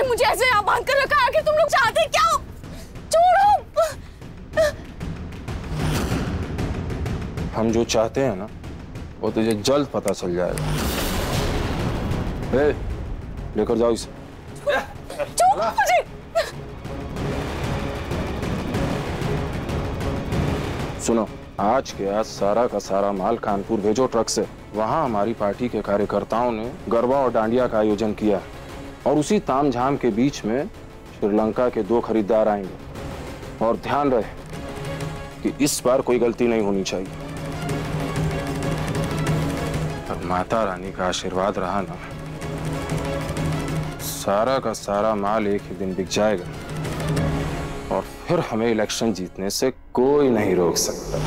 मुझे ऐसे यहाँ बांध कर रखा है? आखिर तुम लोग चाहते क्या हो? छोड़ो। हम जो चाहते हैं ना वो तुझे जल्द पता चल जाएगा। लेकर जाओ इसे। छोड़ो मुझे। सुनो, आज के आज सारा का सारा माल कानपुर भेजो ट्रक से। वहां हमारी पार्टी के कार्यकर्ताओं ने गरबा और डांडिया का आयोजन किया और उसी तामझाम के बीच में श्रीलंका के 2 खरीदार आएंगे। और ध्यान रहे कि इस बार कोई गलती नहीं होनी चाहिए। और माता रानी का आशीर्वाद रहा ना, सारा का सारा माल एक ही दिन बिक जाएगा और फिर हमें इलेक्शन जीतने से कोई नहीं रोक सकता।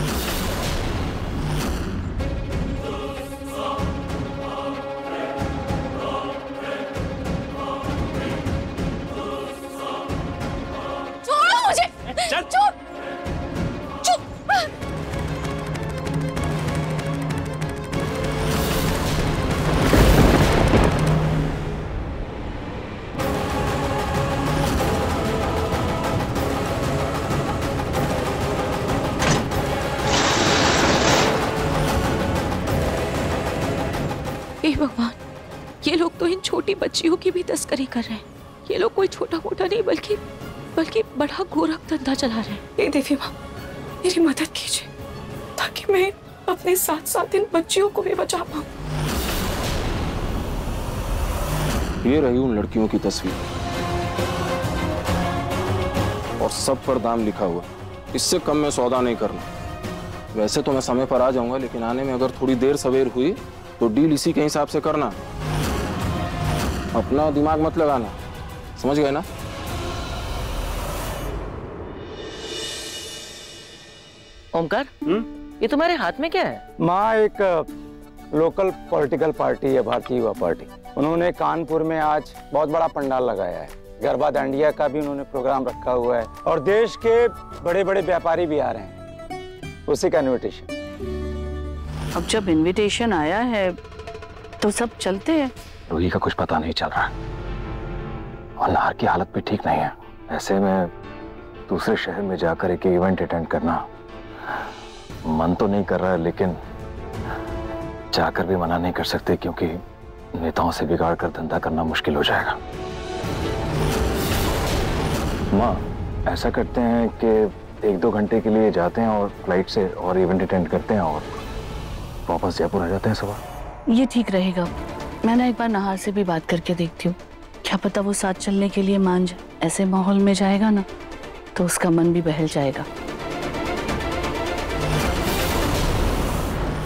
छोड़ो मुझे। चल। छोड़। चुप। हे भगवान, ये लोग तो इन छोटी बच्चियों की भी तस्करी कर रहे हैं। ये लोग कोई छोटा मोटा नहीं बल्कि बड़ा गोरख धंधा चला रहे हैं। हे देवी माँ, मेरी मदद कीजिए ताकि मैं अपने साथ इन बच्चियों को भी बचा पाऊं। ये रही उन लड़कियों की तस्वीर और सब पर दाम लिखा हुआ। इससे कम में सौदा नहीं करना। वैसे तो मैं समय पर आ जाऊंगा, लेकिन आने में अगर थोड़ी देर सवेर हुई तो डील इसी के हिसाब से करना। अपना दिमाग मत लगाना, समझ गए ना? ओमकार, ये तुम्हारे हाथ में क्या है? माँ, एक लोकल पॉलिटिकल पार्टी है, भारतीय युवा पार्टी। उन्होंने कानपुर में आज बहुत बड़ा पंडाल लगाया है। गरबा दांडिया का भी उन्होंने प्रोग्राम रखा हुआ है और देश के बड़े बड़े व्यापारी भी आ रहे हैं। उसी का इन्विटेशन। अब जब इनविटेशन आया है तो सब चलते हैं। रूही का कुछ पता नहीं चल रहा और नाहर की हालत भी ठीक नहीं है। ऐसे में दूसरे शहर में जाकर एक इवेंट अटेंड करना मन तो नहीं कर रहा है, लेकिन जाकर भी मना नहीं कर सकते क्योंकि नेताओं से बिगाड़ कर धंधा करना मुश्किल हो जाएगा। माँ, ऐसा करते हैं कि 1-2 घंटे के लिए जाते हैं और फ्लाइट से और इवेंट अटेंड करते हैं और वापस जयपुर आ जाते हैं सुबह। ये ठीक रहेगा। मैं ना एक बार नाहर से भी बात करके देखती हूँ, क्या पता वो साथ चलने के लिए मान जाए। ऐसे माहौल में जाएगा ना तो उसका मन भी बहल जाएगा।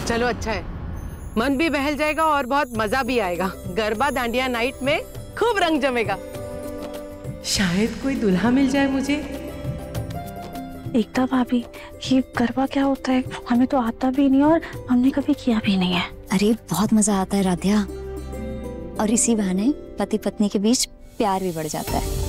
चलो अच्छा है, मन भी बहल जाएगा और बहुत मजा भी आएगा। गरबा दांडिया नाइट में खूब रंग जमेगा। शायद कोई दुल्हा मिल जाए मुझे। एकता भाभी, ये गरबा क्या होता है? हमें तो आता भी नहीं और हमने कभी किया भी नहीं है। अरे बहुत मजा आता है राध्या, और इसी बहाने पति पत्नी के बीच प्यार भी बढ़ जाता है।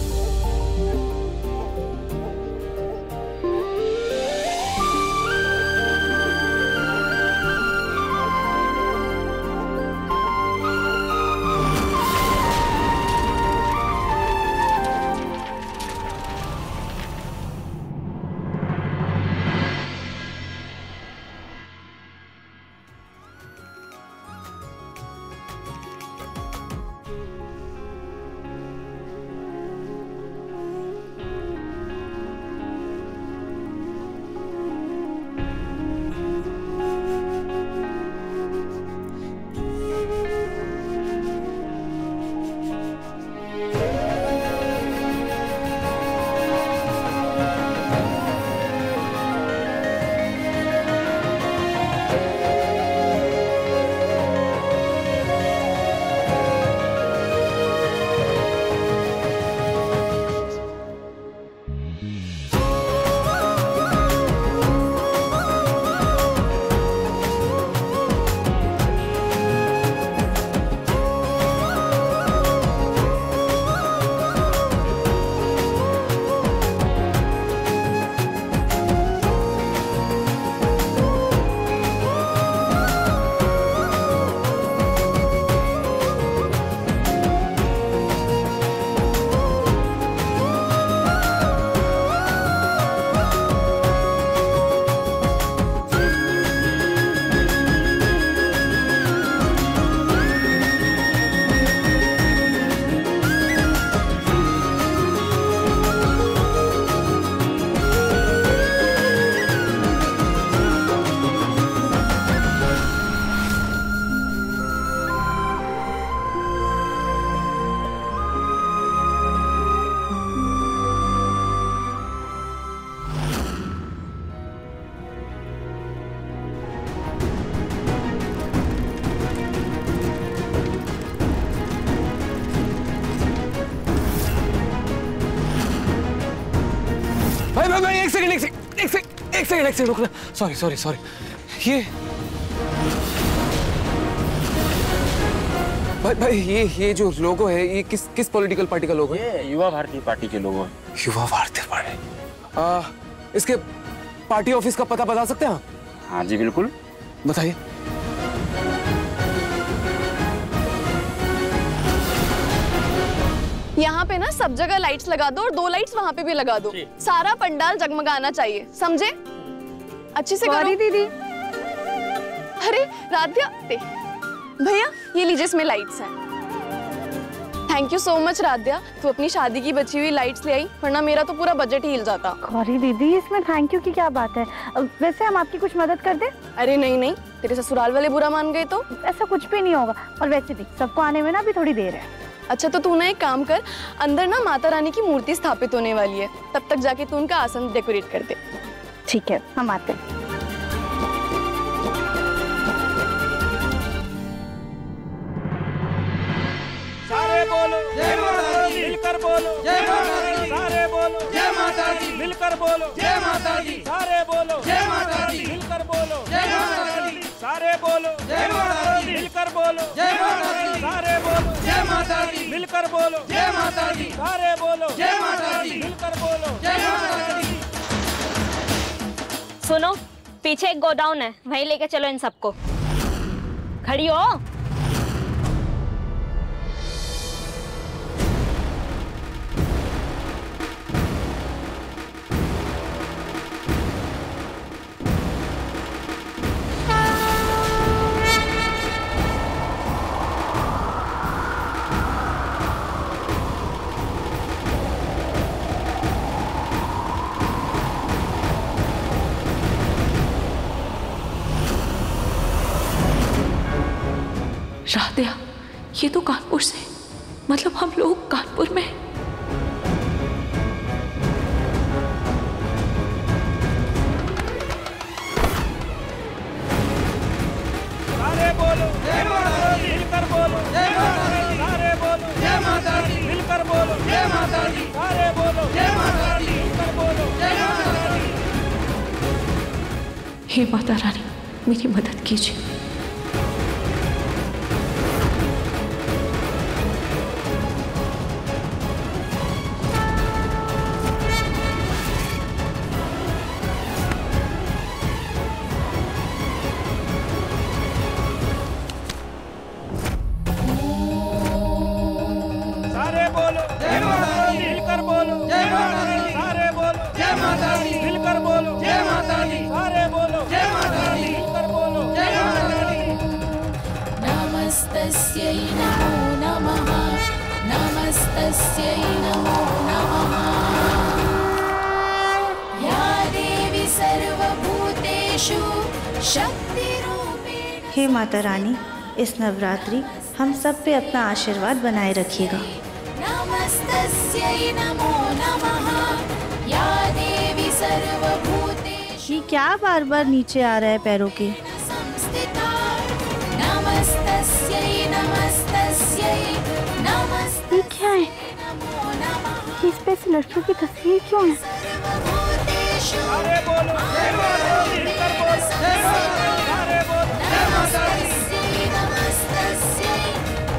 भाई एक सेकंड रुकना। सॉरी ये भाई ये जो लोगो है ये किस पॉलिटिकल पार्टी का लोगो है? ये युवा भारती पार्टी के लोगो है। युवा भारती पार्टी। इसके पार्टी ऑफिस का पता बता सकते हैं? हाँ जी बिल्कुल, बताइए। यहाँ पे ना सब जगह लाइट्स लगा दो और 2 लाइट्स वहाँ पे भी लगा दो। सारा पंडाल जगमगाना चाहिए, समझे? अच्छे से करो दीदी। अरे राध्या भैया ये लीजिए, इसमें लाइट्स हैं। Thank you so much Radhya, तू अपनी शादी की बची हुई लाइट्स ले आई, वरना मेरा तो पूरा बजट ही हिल जाता। गौरी दीदी इसमें थैंक यू की क्या बात है? वैसे हम आपकी कुछ मदद कर दें? अरे नहीं, तेरे ससुराल वाले बुरा मान गए तो? ऐसा कुछ भी नहीं होगा, और वैसे भी सबको आने में ना अभी थोड़ी देर है। अच्छा तो तू ना एक काम कर, अंदर ना माता रानी की मूर्ति स्थापित होने वाली है, तब तक जाके तू उनका आसन डेकोरेट कर दे। ठीक है, हम आते हैं। सारे बोलो जय माता दी, मिलकर बोलो जय माता दी, सारे बोलो जय माता दी, मिलकर बोलो जय माता दी, सारे बोलो जय माता दी, मिलकर बोलो जय माता दी, सारे बोलो जय माता दी, मिलकर बोलो जय माता दी, सारे बोलो जय माता दी, मिलकर बोलो जय माता दी, सारे बोलो जय माता दी, मिलकर बोलो जय माता दी। सुनो, पीछे एक गोडाउन है, वहीं लेके चलो इन सबको। खड़ी हो। राध्या, ये तो कानपुर से, मतलब हम लोग कानपुर में। सारे बोलो जय माता दी, मिलकर बोलो जय माता दी, सारे बोलो जय माता दी, मिलकर बोलो जय माता दी, सारे बोलो जय माता दी, मिलकर बोलो जय माता दी। हे माता रानी, मेरी मदद कीजिए। नमस्तस्यै नमो नमः, नमस्तस्यै नमो नमः। या देवी सर्वभूतेषु शक्तिरूपेण। हे माता रानी, इस नवरात्रि हम सब पे अपना आशीर्वाद बनाए रखिएगा। नमस्तस्यै नमो नमः, या देवी सर्वभूतेषु। ये क्या बार बार नीचे आ रहा है पैरों के? संस्थिता। नमस्तस्यै नमस्तस्यै नमस्तस्यै। ये क्या है? इस पे से लड़कियों की तस्वीर क्यों है? सारे बोलो जय माता दी, मिलकर बोलो जय माता दी, सारे बोलो जय माता दी, नमस्तस्यै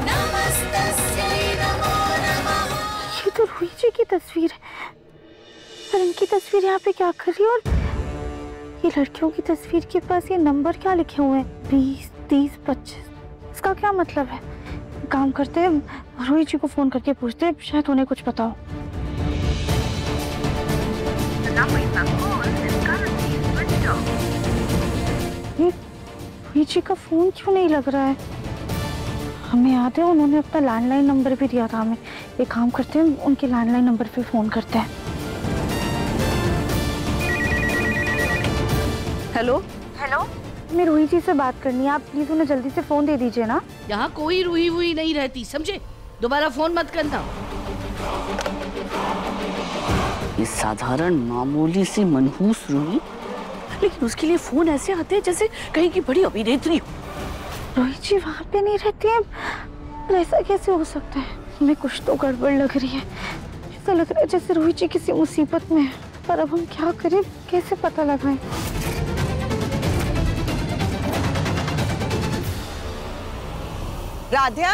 नमस्तस्यै नमो नमः। ये तो रूही जी की तस्वीर है, पर इनकी तस्वीर यहाँ पे क्या कर रही है? और ये लड़कियों की तस्वीर के पास ये नंबर क्या लिखे हुए हैं? 20, 30, 25। इसका क्या मतलब है? काम करते हैं, रूही जी को फोन करके पूछते हैं, शायद उन्हें कुछ पता हो। रूही जी का फोन क्यों नहीं लग रहा है? हमें याद है उन्होंने अपना लैंडलाइन नंबर भी दिया था हमें। एक काम करते हैं, उनके लैंडलाइन नंबर पे फोन करते हैं। हेलो हेलो, मैं रूही जी से बात करनी है, आप प्लीज उन्हें जल्दी से फोन दे दीजिए ना। यहाँ कोई रूही हुई नहीं रहती, समझे? दोबारा फोन मत करना। ये साधारण मामूली सी मनहूस रूही, लेकिन उसके लिए फोन ऐसे आते हैं जैसे कहीं की बड़ी अभिनेत्री हो। रूही जी वहाँ पे नहीं रहती है, ऐसा कैसे हो सकता है? हमें कुछ तो गड़बड़ लग रही है। ऐसा लग रहा है जैसे रूही जी किसी मुसीबत में है। पर अब हम क्या करें, कैसे पता लगाएं? राध्या,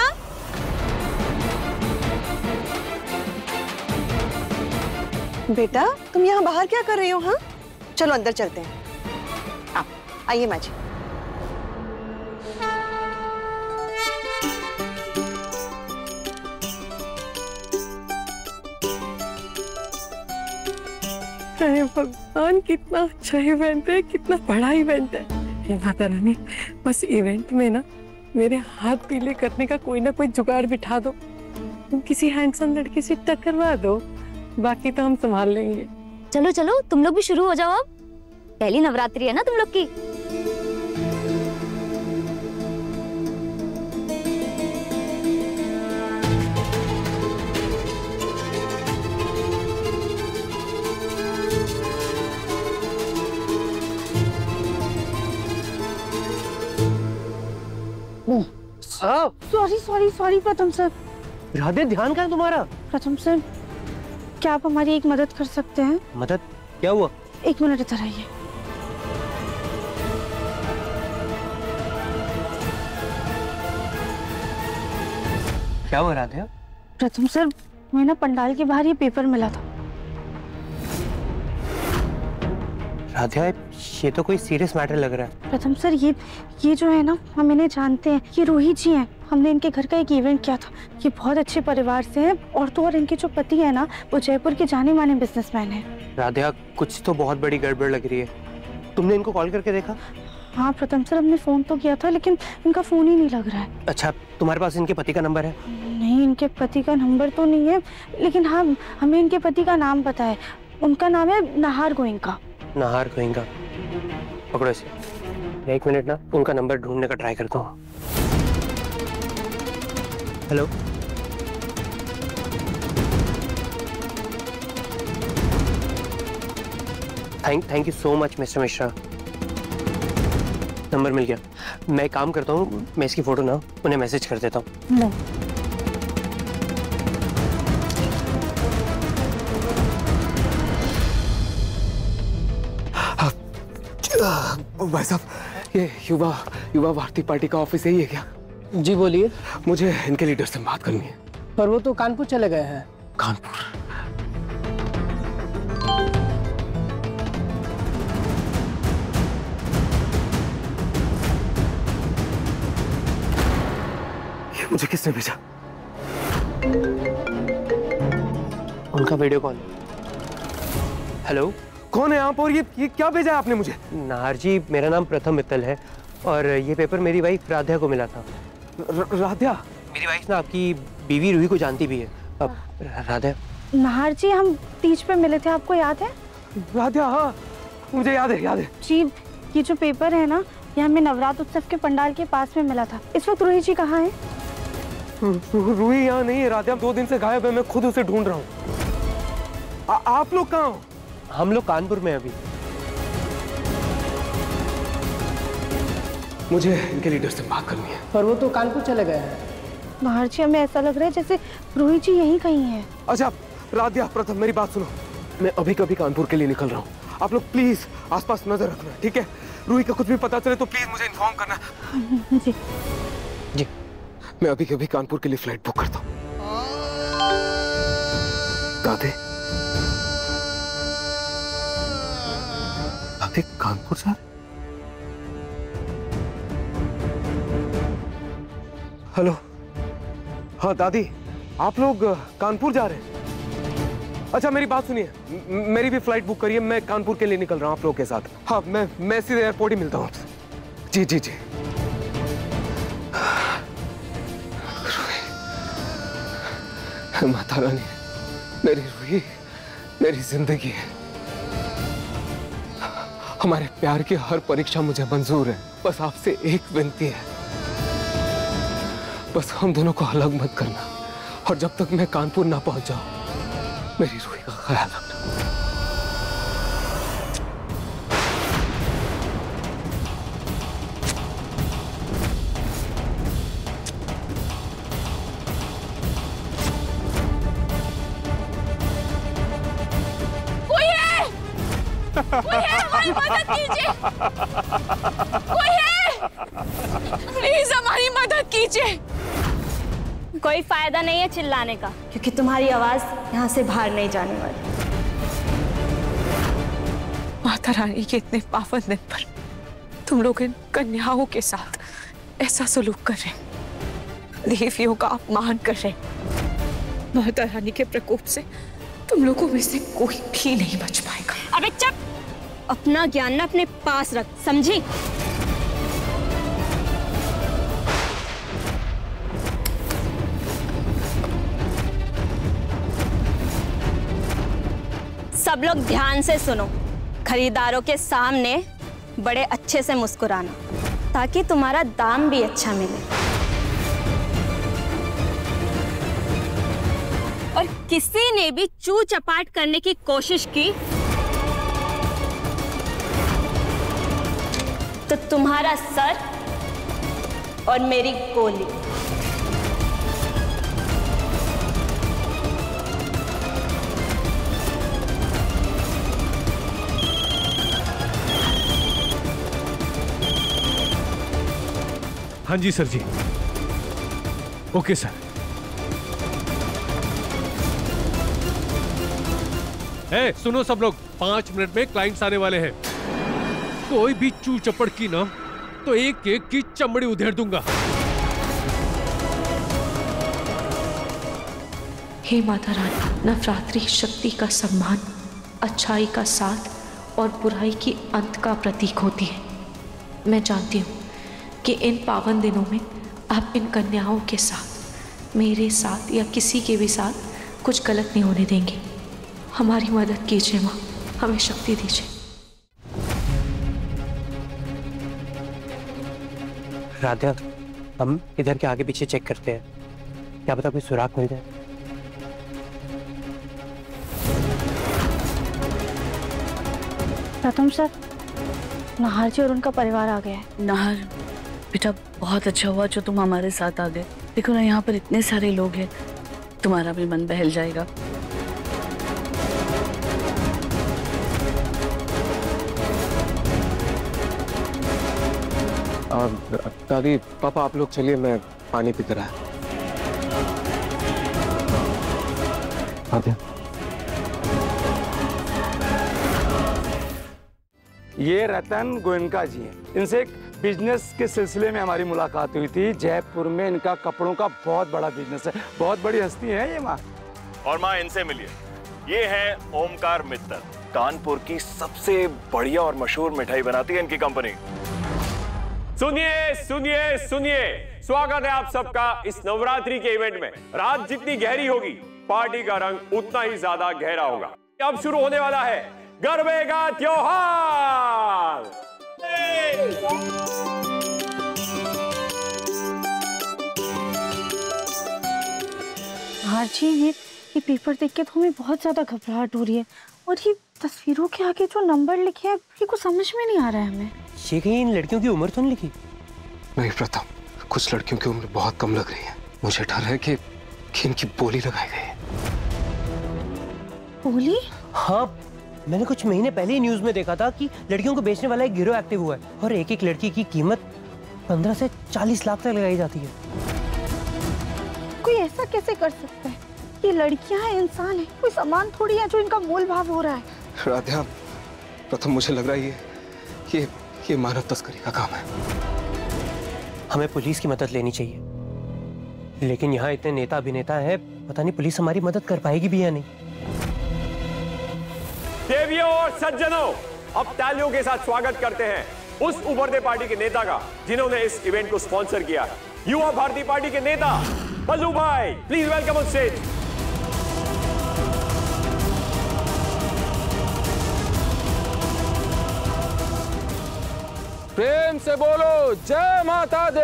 बेटा तुम यहाँ बाहर क्या कर रही हो? हाँ चलो अंदर चलते हैं। आइए माँ जी। अरे भगवान, कितना अच्छा इवेंट है, कितना बड़ा इवेंट है। हे माता रानी, बस इवेंट में ना मेरे हाथ पीले करने का कोई ना कोई जुगाड़ बिठा दो। तुम किसी हैंडसम लड़की से टकरवा दो, बाकी तो हम संभाल लेंगे। चलो चलो तुम लोग भी शुरू हो जाओ। अब पहली नवरात्रि है ना तुम लोग की। सॉरी सॉरी सॉरी प्रथम सर। राधे, ध्यान कहाँ है तुम्हारा? प्रथम सर, क्या आप हमारी एक मदद कर सकते हैं? मदद? क्या हुआ? 1 मिनट इधर आइए। क्या हुआ राधे? प्रथम सर, मैं ना पंडाल के बाहर ये पेपर मिला था। राधे, ये तो कोई सीरियस मैटर लग रहा है। प्रथम सर, ये जो है ना, हम इन्हें जानते हैं, ये रोहित जी हैं। हमने इनके घर का एक इवेंट किया था। ये बहुत अच्छे परिवार से हैं, और तो और इनके जो पति है ना, वो जयपुर के जाने माने बिजनेसमैन हैं। राधे, कुछ तो बहुत बड़ी गड़बड़ लग रही है। तुमने इनको कॉल करके देखा? हाँ प्रथम सर, हमने फोन तो किया था, लेकिन इनका फोन ही नहीं लग रहा है। अच्छा, तुम्हारे पास इनके पति का नंबर है? नहीं, इनके पति का नंबर तो नहीं है, लेकिन हाँ हमें इनके पति का नाम पता है। उनका नाम है नाहर गोइंका। नाहर गोइंका? पकड़ो इसे। 1 मिनट ना, उनका नंबर ढूंढने का ट्राई करता हूँ। Hello, thank you so much mister Mishra. Number मिल गया। मैं काम करता हूँ, मैं इसकी फोटो ना उन्हें मैसेज कर देता हूँ। भाई साहब, ये युवा भारती पार्टी का ऑफिस यही है क्या? जी बोलिए। मुझे इनके लीडर से बात करनी है। पर वो तो कानपुर चले गए हैं। कानपुर? ये मुझे किसने भेजा? उनका वीडियो कॉल। हेलो, कौन है आप और ये क्या भेजा है आपने मुझे? नाहर जी, मेरा नाम प्रथम मित्तल है और ये पेपर मेरी वाइफ राध्या को मिला था। राध्या? मेरी वाइफ ना आपकी बीवी रूही को जानती भी है। अब राध्या? नाहर जी, हम तीज पे मिले थे, आपको याद है? राध्या, हाँ मुझे याद है। जी, ये जो पेपर है ना, ये हमें नवरात्र उत्सव के पंडाल के पास में मिला था। इस वक्त रोहित जी कहाँ है? रूही यहाँ नहीं है राध्या, 2 दिन से गायब है। मैं खुद उसे ढूंढ रहा हूँ। आप लोग कहाँ हो? हम लोग कानपुर में अभी। मुझे इनके लीडर से बात करनी है। पर वो तो कानपुर चले गए हैं। नाहर जी, हमें ऐसा लग रहा है जैसे रोहित जी यहीं कहीं हैं। अच्छा राध्या, प्रथम मेरी बात सुनो। मैं अभी कभी कानपुर के लिए निकल रहा हूँ। आप लोग प्लीज आसपास नजर रखना, ठीक है? रूही का कुछ भी पता चले तो प्लीज मुझे इन्फॉर्म करना। जी जी। मैं अभी कभी कानपुर के लिए फ्लाइट बुक करता हूँ। दादी, कानपुर सर? हेलो, हाँ दादी, आप लोग कानपुर जा रहे हैं? अच्छा मेरी बात सुनिए, मेरी भी फ्लाइट बुक करिए। मैं कानपुर के लिए निकल रहा हूँ आप लोगों के साथ। हाँ, मैं सीधे एयरपोर्ट ही मिलता हूँ आपसे। जी जी जी। माता रानी, मेरी रूही मेरी जिंदगी है। हमारे प्यार की हर परीक्षा मुझे मंजूर है। बस आपसे एक विनती है, बस हम दोनों को अलग मत करना, और जब तक मैं कानपुर ना पहुंच जाऊं मेरी रूही का ख्याल रखना। कोई है, हमारी मदद कीजिए। कोई है, प्लीज हमारी मदद कीजिए। कोई फायदा नहीं है चिल्लाने का, क्योंकि तुम्हारी आवाज यहाँ से बाहर नहीं जाने वाली। माता रानी के इतने पावन दिन पर तुम लोग इन कन्याओं के साथ ऐसा सलूक कर रहे, देवियों का अपमान कर रहे। माता रानी के प्रकोप से तुम लोगों में से कोई भी नहीं बच पाएगा। अबे चुप! अपना ज्ञान ना अपने पास रख, समझी? सब लोग ध्यान से सुनो। खरीदारों के सामने बड़े अच्छे से मुस्कुराना, ताकि तुम्हारा दाम भी अच्छा मिले। और किसी ने भी चू चपाट करने की कोशिश की तो तुम्हारा सर और मेरी गोली। हाँ जी सर जी। Okay sir. सुनो सब लोग, 5 मिनट में क्लाइंट्स आने वाले हैं। कोई भी चू चपड़ की ना तो एक एक की चमड़ी उधेड़ दूंगा। हे माता रानी, नवरात्रि शक्ति का सम्मान, अच्छाई का साथ और बुराई की अंत का प्रतीक होती है। मैं जानती हूँ कि इन पावन दिनों में आप इन कन्याओं के साथ, मेरे साथ या किसी के भी साथ कुछ गलत नहीं होने देंगे। हमारी मदद कीजिए माँ, हमें शक्ति दीजिए। राधा, हम इधर के आगे पीछे चेक करते हैं, क्या पता कोई सुराग मिल जाए। प्रथम सर, नाहर जी और उनका परिवार आ गया है। नाहर बेटा, बहुत अच्छा हुआ जो तुम हमारे साथ आ गए। देखो ना, यहाँ पर इतने सारे लोग हैं, तुम्हारा भी मन बहल जाएगा। दादी, पापा, आप लोग चलिए, मैं पानी पी कर आया। ये रतन गोयनका जी हैं। इनसे एक बिजनेस के सिलसिले में हमारी मुलाकात हुई थी। जयपुर में इनका कपड़ों का बहुत बड़ा बिजनेस है, बहुत बड़ी हस्ती है ये माँ। और माँ, इनसे मिलिए। ये है ओमकार मित्तल, कानपुर की सबसे बढ़िया और मशहूर मिठाई बनाती है इनकी कंपनी। सुनिए सुनिए सुनिए, स्वागत है आप सबका इस नवरात्रि के इवेंट में। रात जितनी गहरी होगी, पार्टी का रंग उतना ही ज्यादा गहरा होगा। अब शुरू होने वाला है गरबे का त्योहार। हाँ जी, ये पेपर देख के तो हमें बहुत ज्यादा घबराहट हो रही है। और ये तस्वीरों के आगे जो नंबर लिखे हैं, ये कुछ समझ में नहीं आ रहा है हमें। ये कहीं इन लड़कियों की उम्र तो नहीं लिखी? नहीं प्रथम, कुछ लड़कियों की उम्र बहुत कम लग रही है। मुझे डर है कि इनकी बोली लगाई गई है। बोली? हाँ, मैंने कुछ महीने पहले ही न्यूज में देखा था कि लड़कियों को बेचने वाला एक गिरोह एक्टिव हुआ है और एक एक लड़की की कीमत 15 से 40 लाख तक लगाई जाती है। कोई ऐसा कैसे कर सकता है? ये लड़कियां हैं, इंसान है, कोई सामान थोड़ी है जो इनका मोल भाव हो रहा है। राधा, प्रथम मुझे लग रहा है ये मानव तस्करी का काम है। हमें पुलिस की मदद लेनी चाहिए, लेकिन यहाँ इतने नेता अभिनेता हैं, पता नहीं पुलिस हमारी मदद कर पाएगी भी या नहीं। देवियों और सज्जनों, अब तालियों के साथ स्वागत करते हैं उस उभरते पार्टी के नेता का जिन्होंने इस इवेंट को स्पॉन्सर किया है। युवा भारती पार्टी के नेता बल्लू भाई, प्लीज वेलकम ऑन स्टेज। प्रेम से बोलो जय माता दी।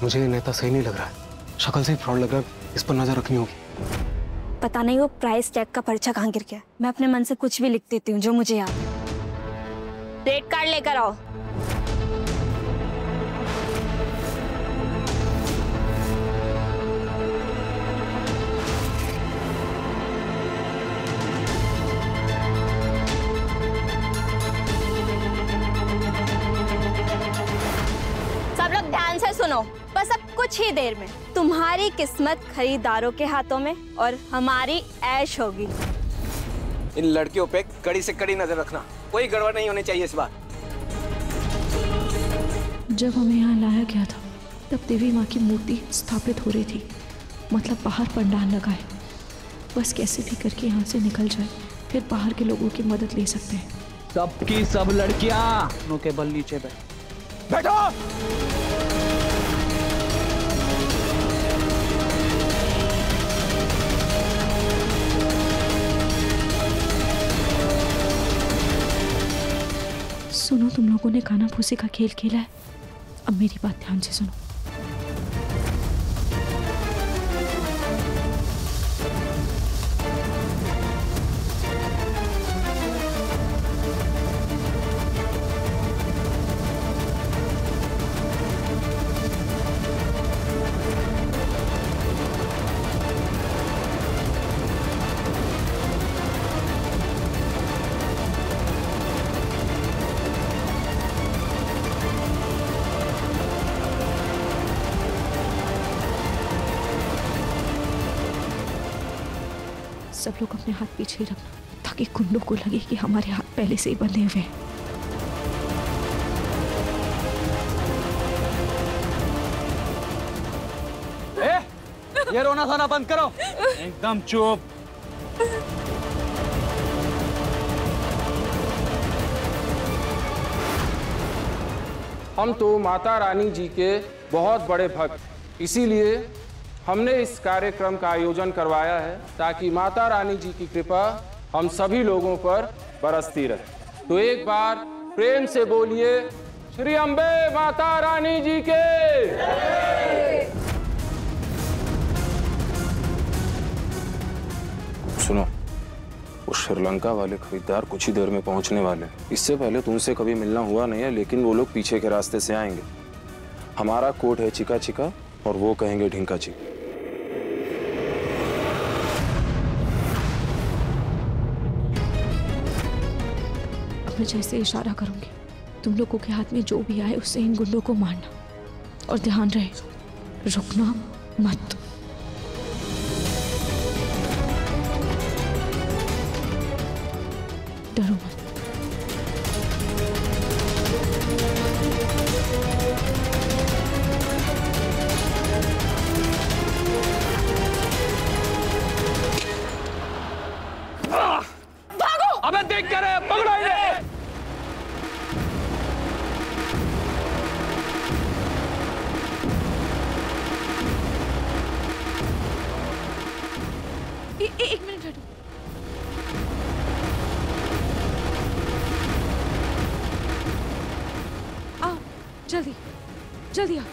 मुझे ये नेता सही नहीं लग रहा है, शक्ल से ही फ्रॉड लग रहा है। इस पर नजर रखनी होगी। पता नहीं वो प्राइस टैग का पर्चा कहाँ गिर गया। मैं अपने मन से कुछ भी लिख देती हूँ जो मुझे याद है। रेट कार्ड लेकर आओ। सुनो, बस अब कुछ ही देर में तुम्हारी किस्मत खरीदारों के हाथों में और हमारी ऐश होगी। इन लड़कियों पे कड़ी से कड़ी नजर रखना, कोई गड़बड़ नहीं होनी चाहिए इस बार। जब हमें यहाँ लाया गया था तब देवी माँ की मूर्ति स्थापित हो रही थी, मतलब बाहर पंडाल लगा है। बस कैसे भी करके यहाँ से निकल जाए, फिर बाहर के लोगों की मदद ले सकते हैं। सबकी सब लड़कियां के बल नीचे बैठो। सुनो, तुम लोगों ने खाना फूसी का खेल खेला है, अब मेरी बात ध्यान से सुनो। सब लोग अपने हाथ पीछे ही रखना ताकि गुंडों को लगे कि हमारे हाथ पहले से ही बंधे हुए हैं। ये रोना धोना बंद करो, एकदम चुप। हम तो माता रानी जी के बहुत बड़े भक्त, इसीलिए हमने इस कार्यक्रम का आयोजन करवाया है ताकि माता रानी जी की कृपा हम सभी लोगों पर बरसती रहे। तो एक बार प्रेम से बोलिए, श्री अम्बे माता रानी जी के। सुनो, वो श्रीलंका वाले खरीदार कुछ ही देर में पहुंचने वाले हैं। इससे पहले तुमसे कभी मिलना हुआ नहीं है, लेकिन वो लोग पीछे के रास्ते से आएंगे। हमारा कोड है चिका चिका और वो कहेंगे ढिंका चिका। मैं जैसे इशारा करूंगी, तुम लोगों के हाथ में जो भी आए उससे इन गुंडों को मारना, और ध्यान रहे रुकना मत। डरो मत। भागो! अबे देख कर पकड़ो इन्हें! एक मिनट हटो। आओ जल्दी जल्दी आओ।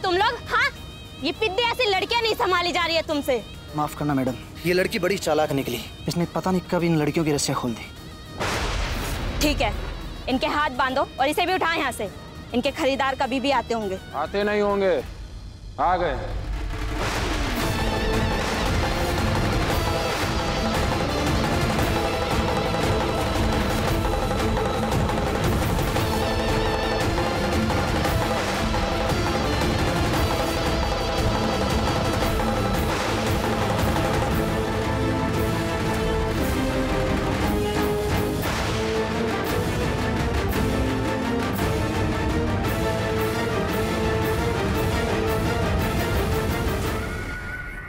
तुम लोग, हाँ? ये पिद्दी ऐसी लड़कियां नहीं संभाली जा रही है तुमसे। माफ करना मैडम, ये लड़की बड़ी चालाक निकली। इसने पता नहीं कब इन लड़कियों की रस्सियां खोल दी। ठीक है, इनके हाथ बांधो और इसे भी उठाओ यहाँ से। इनके खरीदार कभी भी आते होंगे। आते नहीं होंगे, आ गए।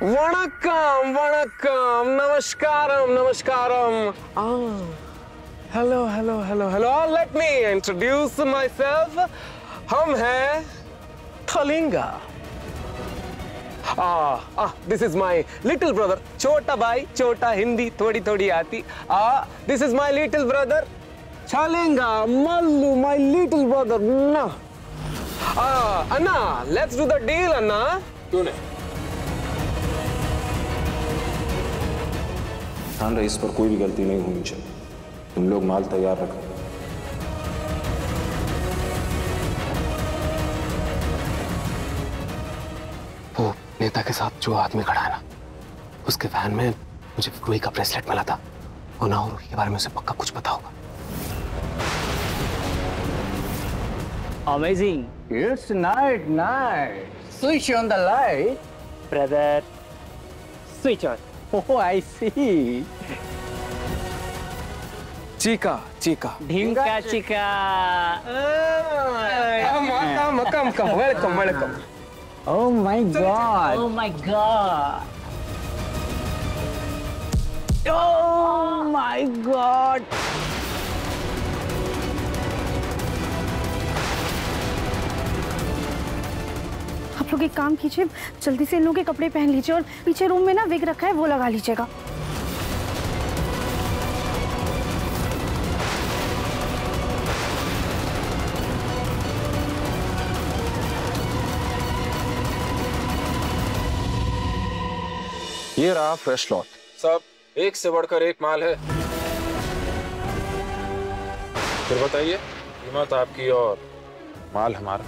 Vanakkam vanakkam, namaskaram namaskaram. Hello hello hello hello, let me introduce myself. हम हैं Thalinga. This is my little brother, छोटा भाई, छोटा हिंदी थोड़ी थोड़ी आती। This is my little brother, चलेगा मल्लू, माय लिटिल ब्रदर ना। Anna, let's do the deal anna. क्यों नहीं? खान रईस पर कोई भी गलती नहीं होनी चाहिए। तुम लोग माल तैयार रखो। वो नेता के साथ जो आदमी खड़ा है ना, उसके वैन में मुझे रूही का ब्रेसलेट मिला था। वो ना, रूही के बारे में उसे पक्का कुछ पता होगा। Amazing. It's night. Switch on the light. Brother, switch on. Oh, I see. चीका चीका ढींका चिका. Welcome welcome. Oh my God. Oh my God. Oh my God. आप लोग एक काम कीजिए, जल्दी से इन लोगों के कपड़े पहन लीजिए और पीछे रूम में ना विग रखा है, वो लगा लीजिएगा। ये रहा फ्रेश लॉट, सब एक से बढ़कर एक माल है। फिर बताइए, कीमत आपकी और माल हमारा।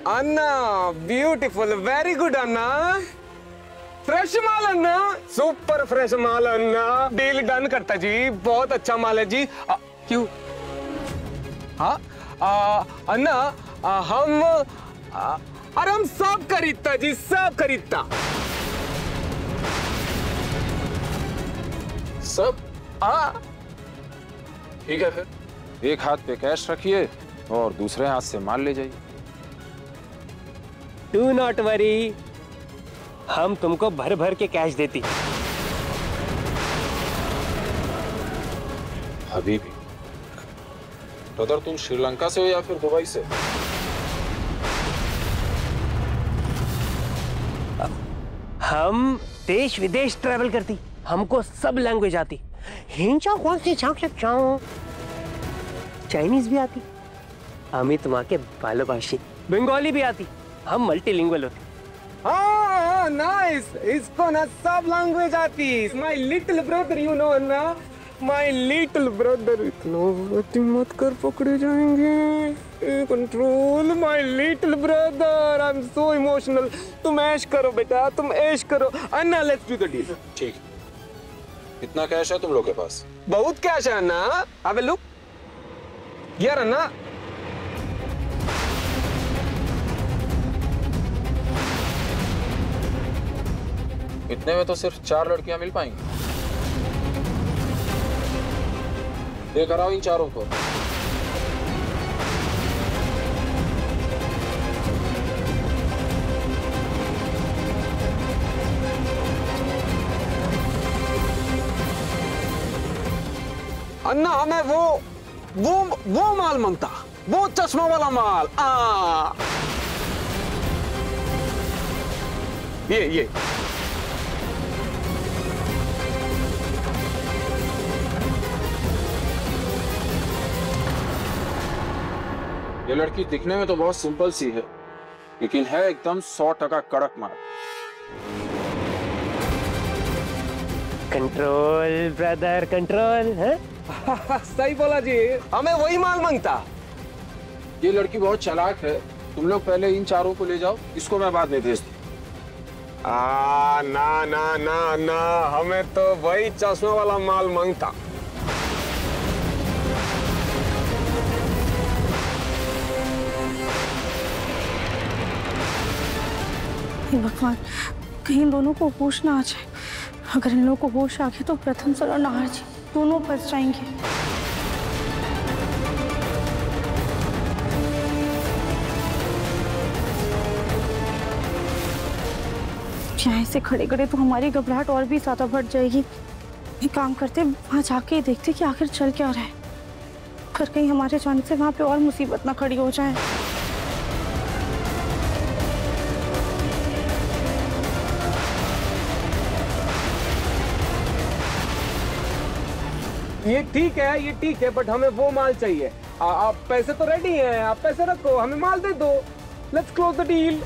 अन्ना, ब्यूटीफुल, वेरी गुड अन्ना। फ्रेश माल अन्ना, सुपर फ्रेश माल अन्ना। डील डन करता जी, बहुत अच्छा माल है जी। क्यों? हाँ अन्ना, अरे हम सब खरीदता जी, सब खरीदता। सब? ठीक है, फिर एक हाथ पे कैश रखिए और दूसरे हाथ से माल ले जाइए। डू नॉट वरी, हम तुमको भर भर के कैश देती। अभी भी ब्रदर, तुम श्रीलंका से हो या फिर दुबई से? हम देश विदेश ट्रैवल करती, हमको सब लैंग्वेज आती। हिंचा कौन सी चाइनीज भी आती, अमित माँ के बालोबाशी, बंगाली भी आती, हम मल्टीलिंगुअल होते। हाँ नाइस, इसको ना सब लैंग्वेज आती। My little brother, you know ना, माय लिटिल ब्रदर। इतना मत कर, पकड़े जाएंगे। Control my little brother, I am so emotional. तुम ऐश करो बेटा, तुम ऐश करो। अन्ना, लेट्स डू द डील। ठीक। कितना कैश है तुम लोग के पास? बहुत कैश है अन्ना। अबे लुक यार अन्ना, इतने में तो सिर्फ 4 लड़कियां मिल पाएंगी। लेकर आओ इन चारों को। अन्ना, हमें वो माल मांगता, वो चश्मा वाला माल। ये ये लड़की दिखने में तो बहुत सिंपल सी है, लेकिन है एकदम 100% कड़क माल। कंट्रोल ब्रदर, कंट्रोल है। सही बोला जी, हमें वही माल मांगता। ये लड़की बहुत चालाक है, तुम लोग पहले इन चारों को ले जाओ, इसको मैं बाद में भेज दूं। ना ना ना ना, हमें तो वही चश्मा वाला माल मांगता। भगवान, कहीं दोनों को होश ना आ जाए। अगर इन लोगों को होश आ गया तो प्रथम सर और नाहर जी दोनों फंस जाएंगे। यहाँ से खड़े खड़े तो हमारी घबराहट और भी ज्यादा बढ़ जाएगी। एक काम करते, वहां जाके देखते कि आखिर चल क्या रहा है, फिर कहीं हमारे जाने से वहां पे और मुसीबत ना खड़ी हो जाए। ये ठीक है, बट हमें वो माल चाहिए। आप पैसे तो रेडी हैं, आप पैसे रखो, हमें माल दे दो। Let's close the deal.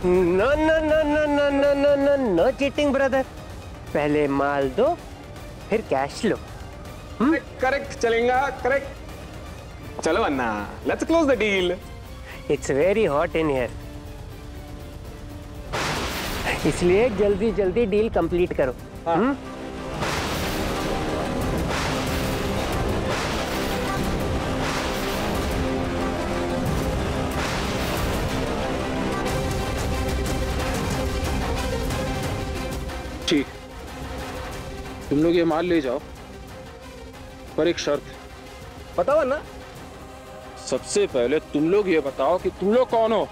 No no no no no no no no no cheating brother. पहले माल दो फिर कैश लो। करेक्ट चलेगा, करेक्ट। चलो anna, let's close the deal. It's very hot in here, इसलिए जल्दी जल्दी डील कंप्लीट करो। ठीक, तुम लोग ये माल ले जाओ, पर एक शर्त। बताओ ना। सबसे पहले तुम लोग ये बताओ कि तुम लोग कौन हो।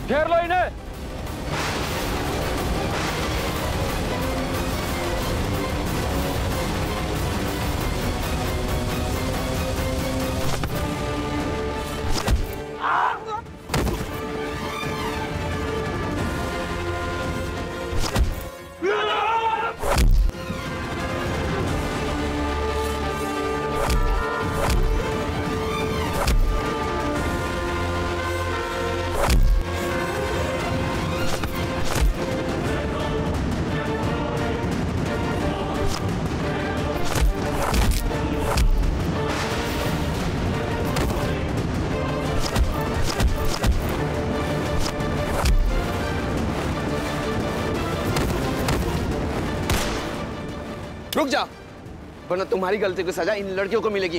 घेर लो इन्हें। रुक जा, वरना तुम्हारी गलती की सजा इन लड़कियों को मिलेगी।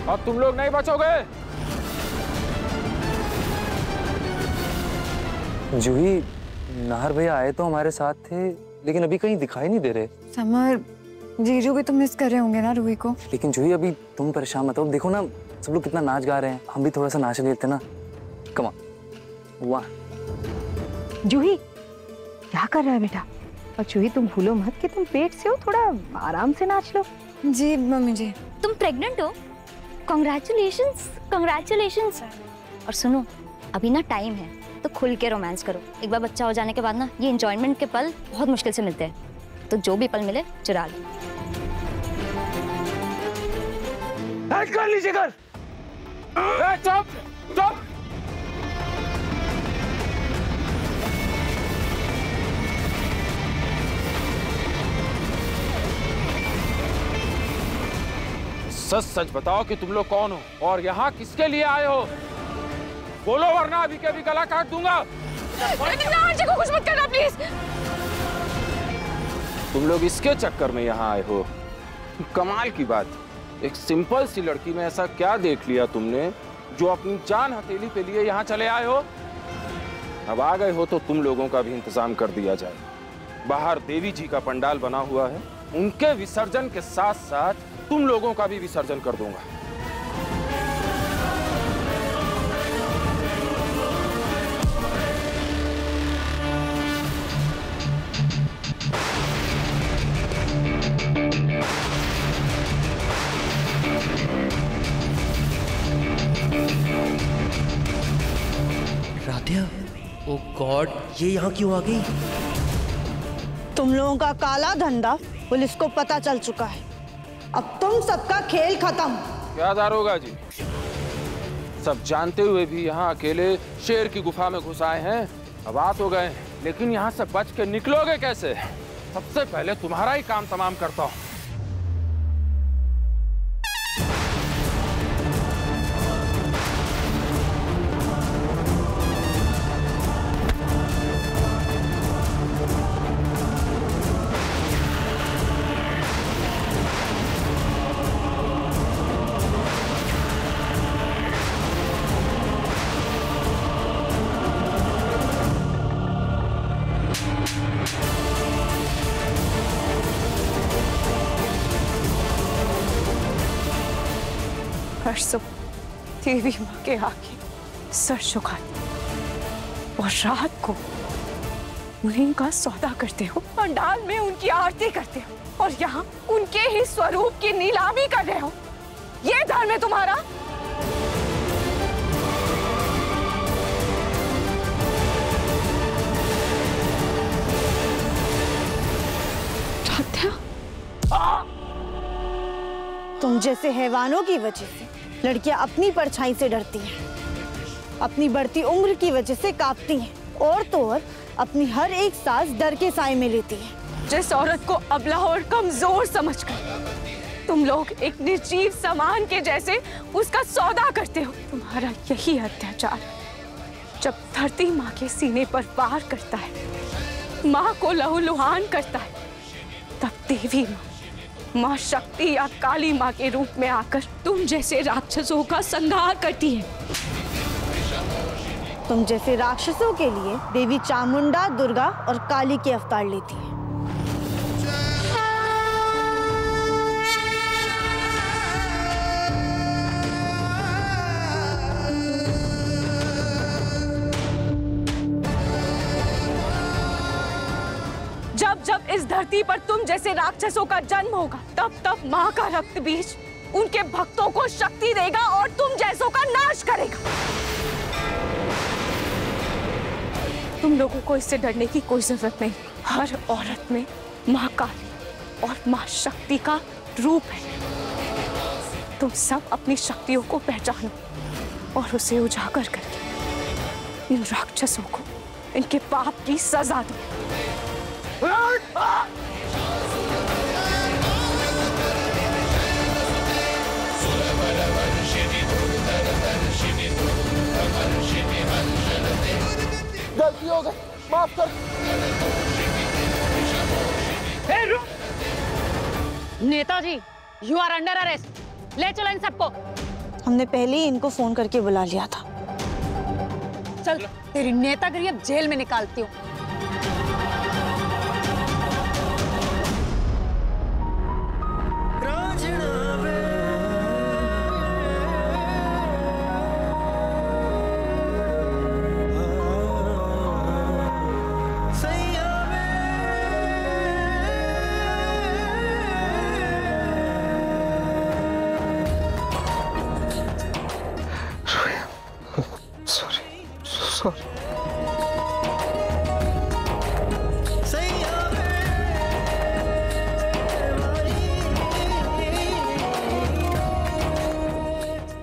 अब तुम लोग नहीं बचोगे। जूही, नाहर भैया आए तो हमारे साथ थे, लेकिन अभी कहीं दिखाई नहीं दे रहे। समर, जीजू भी तो मिस कर रहे होंगे ना रूही को। लेकिन जूही अभी तुम परेशान मत हो, देखो ना सब लोग कितना नाच गा रहे हैं, हम भी थोड़ा सा नाच लेते ना। कम ऑन, वाह। जूही क्या कर रहा है बेटा? और जूही तुम भूलो मत कि तुम पेट से हो, थोड़ा आराम से नाच लो। जी मम्मी जी। तुम प्रेग्नेंट हो? Congratulations, congratulations. और सुनो, अभी ना टाइम है, तो खुल के रोमांस करो। एक बार बच्चा हो जाने के बाद ना ये एंजॉयमेंट के पल बहुत मुश्किल से मिलते हैं, तो जो भी पल मिले चुरा लो। कर लीजिए कर। चुप चुप। सच सच बताओ कि तुम लोग कौन हो और यहाँ किसके लिए आए हो। बोलो वरना अभी के अभी गला काट दूंगा। नाहर जी को कुछ मत करना प्लीज। तुम लोग इसके चक्कर में यहाँ आए हो? कमाल की बात, एक सिंपल सी लड़की में ऐसा क्या देख लिया तुमने जो अपनी जान हथेली पे लिए यहाँ चले आए हो? अब आ गए हो तो तुम लोगों का भी इंतजाम कर दिया जाए। बाहर देवी जी का पंडाल बना हुआ है, उनके विसर्जन के साथ साथ तुम लोगों का भी विसर्जन कर दूंगा। राधिया, ओ गॉड, ये यहाँ क्यों आ गई? तुम लोगों का काला धंधा पुलिस को पता चल चुका है। अब तुम सबका खेल खत्म। क्या दारोगा जी, सब जानते हुए भी यहाँ अकेले शेर की गुफा में घुस आए हैं। अब आ तो गए, लेकिन यहाँ से बच के निकलोगे कैसे? सबसे पहले तुम्हारा ही काम तमाम करता हूँ। हर सुबह देवी माँ के आगे सर झुकाते और रात को उन्हीं का सौदा करते हो, पंडाल में उनकी आरती करते हो और यहाँ उनके ही स्वरूप की नीलामी कर रहे हो। ये धर्म है तुम्हारा? तुम जैसे हैवानों की वजह से लड़कियां अपनी परछाई से डरती हैं, अपनी बढ़ती उम्र की वजह से कांपती हैं और तो और अपनी हर एक सांस डर के साए में लेती है। जिस औरत को अबला और कमजोर समझकर तुम लोग एक निर्जीव सामान के जैसे उसका सौदा करते हो, तुम्हारा यही अत्याचार जब धरती माँ के सीने पर वार करता है, माँ को लहूलुहान करता है, तब देवी माँ शक्ति या काली माँ के रूप में आकर तुम जैसे राक्षसों का संहार करती है। तुम जैसे राक्षसों के लिए देवी चामुंडा, दुर्गा और काली के अवतार लेती है। जब जब इस धरती पर तुम जैसे राक्षसों का जन्म होगा, तब तब माँ का रक्त बीज उनके भक्तों को शक्ति देगा और तुम जैसों का नाश करेगा। तुम लोगों को इससे डरने की कोई जरूरत नहीं। हर औरत में माँ काली और माँ शक्ति का रूप है। तुम सब अपनी शक्तियों को पहचानो और उसे उजागर करके इन राक्षसों को इनके पाप की सजा दो। गलती हो गई, माफ कर। Netaji, you are under arrest. ले चलो इन सबको। हमने पहले ही इनको फोन करके बुला लिया था। चल, तेरी नेतागिरी अब जेल में निकालती हूँ।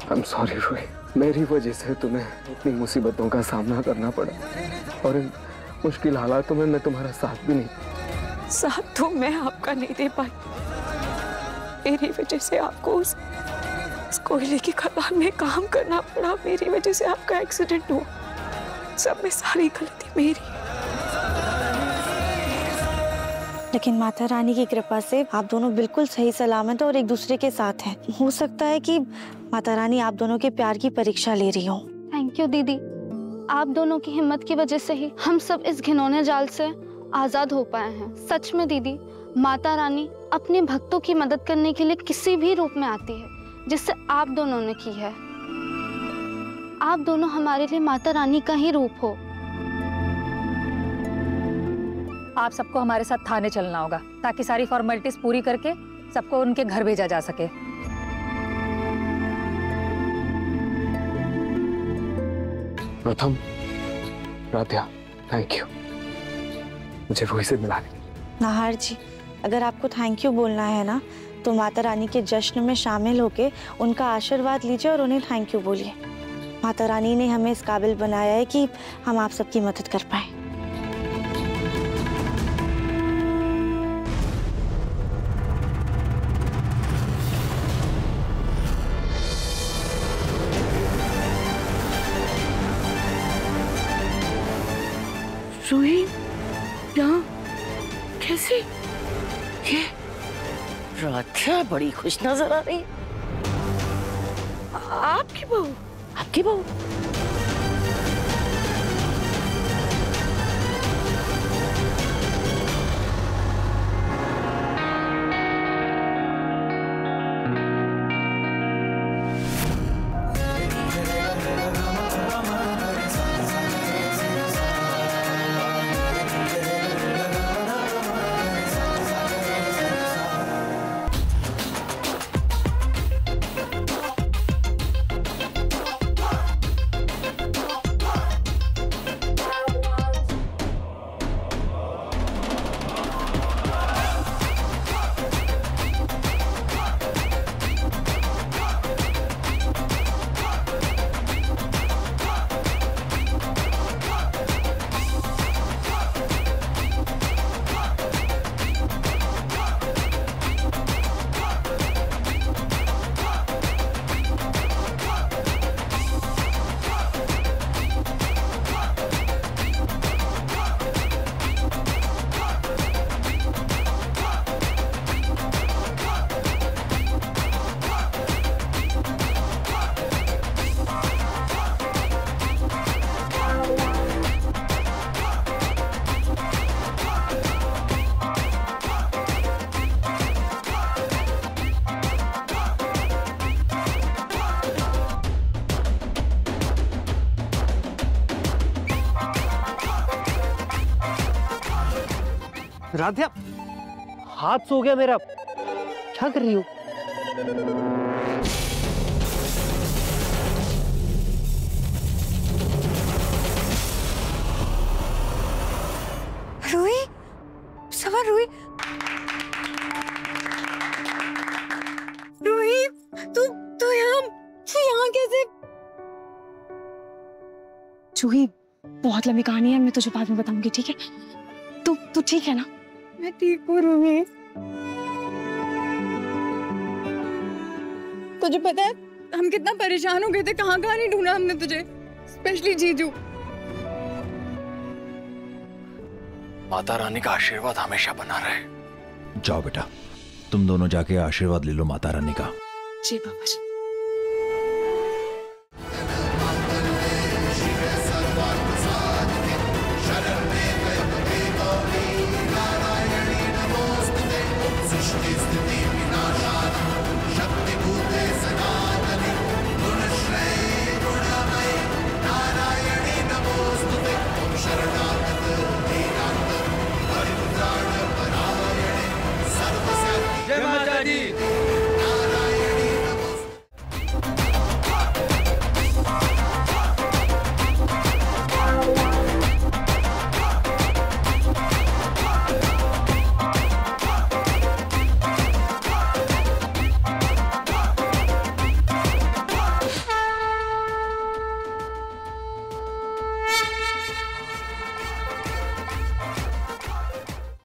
I'm sorry रोही, मेरी वजह से तुम्हें इतनी मुसीबतों का सामना करना पड़ा और इन मुश्किल हालातों में मैं तुम्हारा साथ भी नहीं। साथ तो मैं आपका नहीं दे पाई, मेरी वजह से आपको उस कोयले की खदान में काम करना पड़ा, मेरी वजह से आपका एक्सीडेंट हुआ। सब में सारी गलती मेरी। लेकिन माता रानी की कृपा से आप दोनों बिल्कुल सही सलामत और एक दूसरे के साथ हैं। हो सकता है कि माता रानी आप दोनों के प्यार की परीक्षा ले रही हो। थैंक यू दीदी, आप दोनों की हिम्मत की वजह से ही हम सब इस घिनौने जाल से आजाद हो पाए हैं। सच में दीदी, माता रानी अपने भक्तों की मदद करने के लिए किसी भी रूप में आती है, जिससे आप दोनों ने की है। आप दोनों हमारे लिए माता रानी का ही रूप हो। आप सबको हमारे साथ थाने चलना होगा ताकि सारी फॉर्मेलिटीज पूरी करके सबको उनके घर भेजा जा सके। प्रथम, राध्या, थैंक यू मुझे रोही से मिलाने। नाहर जी, अगर आपको थैंक यू बोलना है ना, तो माता रानी के जश्न में शामिल होके उनका आशीर्वाद लीजिए और उन्हें थैंक यू बोलिए। माता रानी ने हमें इस काबिल बनाया है कि हम आप सबकी मदद कर पाए। रोही, यहाँ कैसे? ये राध्या बड़ी खुश नजर आ रही है। आपकी बहू? आपकी बहू? राध्या, हाथ सो गया मेरा। क्या कर रही हो? रूही, सवार रूही, रूही, तू यहाँ कैसे? जूही, बहुत लंबी कहानी है, मैं तुझे बाद में बताऊंगी, ठीक है? तू ठीक है ना? मैं ठीक हूँ रूही। तुझे पता है हम कितना परेशान हो गए थे, कहाँ कहाँ नहीं ढूंढा हमने तुझे, स्पेशली जीजू। माता रानी का आशीर्वाद हमेशा बना रहे। जाओ बेटा, तुम दोनों जाके आशीर्वाद ले लो माता रानी का। जी बाबा जी।